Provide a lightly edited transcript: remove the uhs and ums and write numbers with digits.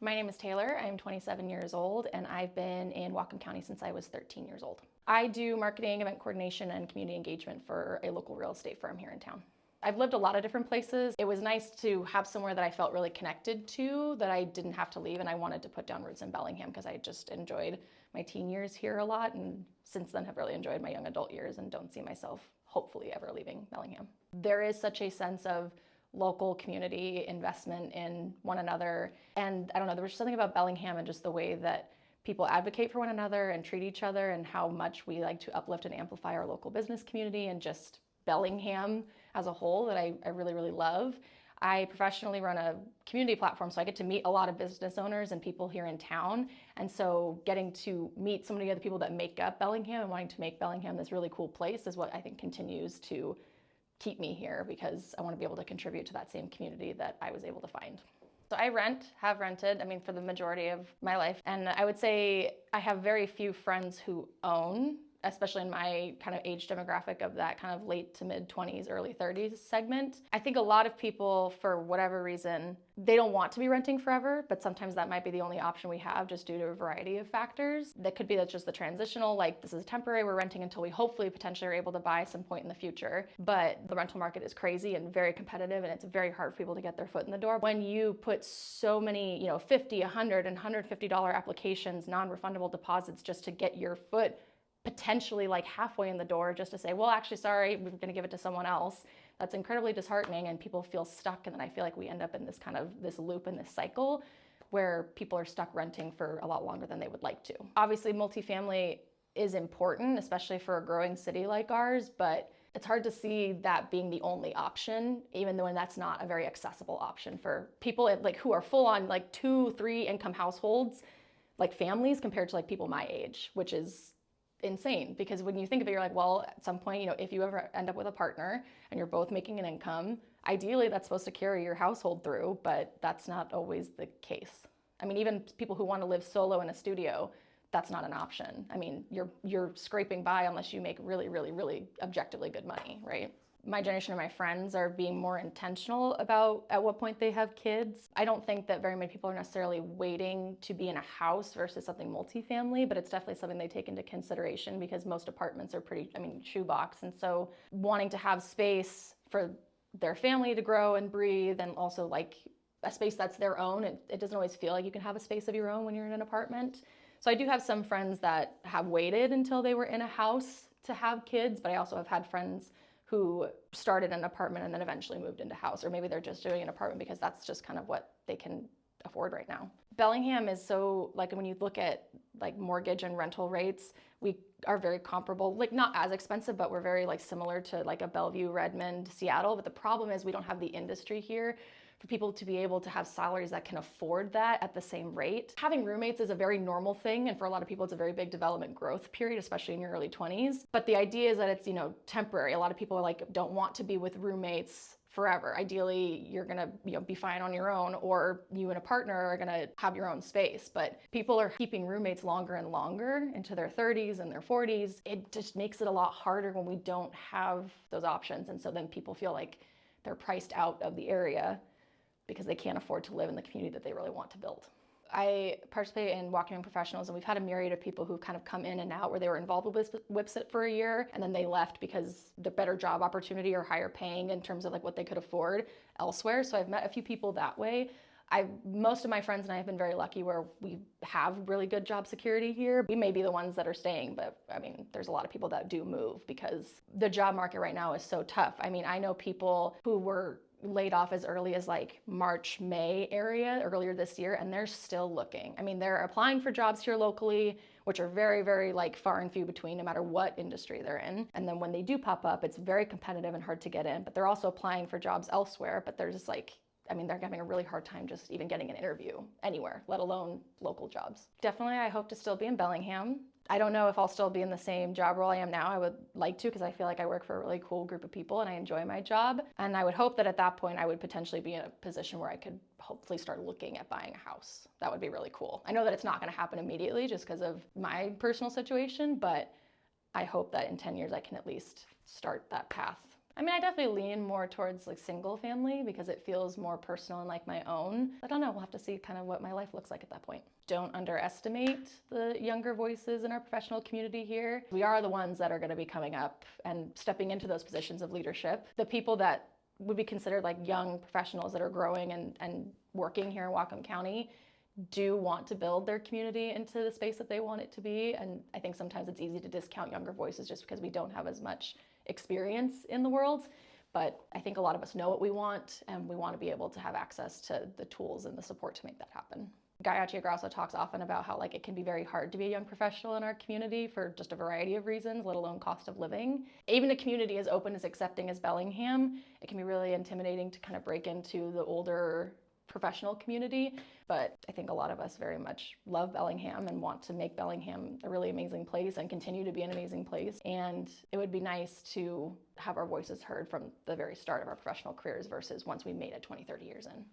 My name is Taylor. I'm 27 years old and I've been in Whatcom County since I was 13 years old. I do marketing, event coordination, and community engagement for a local real estate firm here in town. I've lived a lot of different places. It was nice to have somewhere that I felt really connected to, that I didn't have to leave, and I wanted to put down roots in Bellingham because I just enjoyed my teen years here a lot, and since then have really enjoyed my young adult years and don't see myself hopefully ever leaving Bellingham. There is such a sense of local community investment in one another. And I don't know, there was something about Bellingham and just the way that people advocate for one another and treat each other and how much we like to uplift and amplify our local business community and just Bellingham as a whole that I really, really love. I professionally run a community platform, so I get to meet a lot of business owners and people here in town. And so getting to meet so many of the people that make up Bellingham and wanting to make Bellingham this really cool place is what I think continues to keep me here, because I want to be able to contribute to that same community that I was able to find. So I have rented, for the majority of my life. And I would say I have very few friends who own, especially in my kind of age demographic of that kind of late to mid 20s, early 30s segment. I think a lot of people, for whatever reason, they don't want to be renting forever, but sometimes that might be the only option we have just due to a variety of factors. That could be that's just the transitional, like this is temporary, we're renting until we hopefully potentially are able to buy some point in the future. But the rental market is crazy and very competitive, and it's very hard for people to get their foot in the door. When you put so many, $50, $100, and $150 applications, non-refundable deposits just to get your foot potentially like halfway in the door just to say, well, actually, sorry, we're going to give it to someone else. That's incredibly disheartening, and people feel stuck. And then I feel like we end up in this kind of this loop and this cycle where people are stuck renting for a lot longer than they would like to. Obviously, multifamily is important, especially for a growing city like ours, but it's hard to see that being the only option, even though that's not a very accessible option for people like who are full on like 2-3 income households, like families, compared to like people my age, which is insane. Because when you think of it, you're like, well, at some point, if you ever end up with a partner and you're both making an income, ideally that's supposed to carry your household through, but that's not always the case. Even people who want to live solo in a studio, that's not an option. You're scraping by unless you make really, really, really objectively good money, right? My generation of my friends are being more intentional about at what point they have kids. I don't think that very many people are necessarily waiting to be in a house versus something multifamily, but it's definitely something they take into consideration because most apartments are pretty, shoebox. And so wanting to have space for their family to grow and breathe, and also like a space that's their own. It doesn't always feel like you can have a space of your own when you're in an apartment. So I do have some friends that have waited until they were in a house to have kids, but I also have had friends who started an apartment and then eventually moved into house, or maybe they're just doing an apartment because that's just kind of what they can afford right now. Bellingham is so, like, when you look at like mortgage and rental rates, we are very comparable, like not as expensive, but we're very like similar to like a Bellevue, Redmond, Seattle. But the problem is we don't have the industry here for people to be able to have salaries that can afford that at the same rate. Having roommates is a very normal thing, and for a lot of people it's a very big development growth period, especially in your early 20s. But the idea is that it's, temporary. A lot of people don't want to be with roommates forever. Ideally, you're gonna be fine on your own, or you and a partner are gonna have your own space. But people are keeping roommates longer and longer into their 30s and their 40s. It just makes it a lot harder when we don't have those options. And so then people feel like they're priced out of the area because they can't afford to live in the community that they really want to build. I participate in Walking Professionals, and we've had a myriad of people who kind of come in and out where they were involved with Whipsit for a year, and then they left because the better job opportunity or higher paying in terms of like what they could afford elsewhere. So I've met a few people that way. Most of my friends and I have been very lucky where we have really good job security here. We may be the ones that are staying, but there's a lot of people that do move because the job market right now is so tough. I know people who were laid off as early as like March, May area earlier this year, and they're still looking. They're applying for jobs here locally, which are very, very like far and few between no matter what industry they're in. And then when they do pop up, it's very competitive and hard to get in, but they're also applying for jobs elsewhere, but they're just like, they're having a really hard time just even getting an interview anywhere, let alone local jobs. Definitely, I hope to still be in Bellingham. I don't know if I'll still be in the same job role I am now. I would like to, because I feel like I work for a really cool group of people and I enjoy my job. And I would hope that at that point I would potentially be in a position where I could hopefully start looking at buying a house. That would be really cool. I know that it's not going to happen immediately just because of my personal situation, but I hope that in 10 years I can at least start that path I mean, I definitely lean more towards like single family because it feels more personal and like my own. I don't know, we'll have to see kind of what my life looks like at that point. Don't underestimate the younger voices in our professional community here. We are the ones that are going to be coming up and stepping into those positions of leadership. The people that would be considered like young professionals that are growing and working here in Whatcom County do want to build their community into the space that they want it to be. And I think sometimes it's easy to discount younger voices just because we don't have as much experience in the world. But I think a lot of us know what we want, and we want to be able to have access to the tools and the support to make that happen. Guy Achiagrasso talks often about how like it can be very hard to be a young professional in our community for just a variety of reasons, let alone cost of living. Even a community as open as accepting as Bellingham, it can be really intimidating to kind of break into the older professional community. But I think a lot of us very much love Bellingham and want to make Bellingham a really amazing place and continue to be an amazing place. And it would be nice to have our voices heard from the very start of our professional careers versus once we made it 20, 30 years in.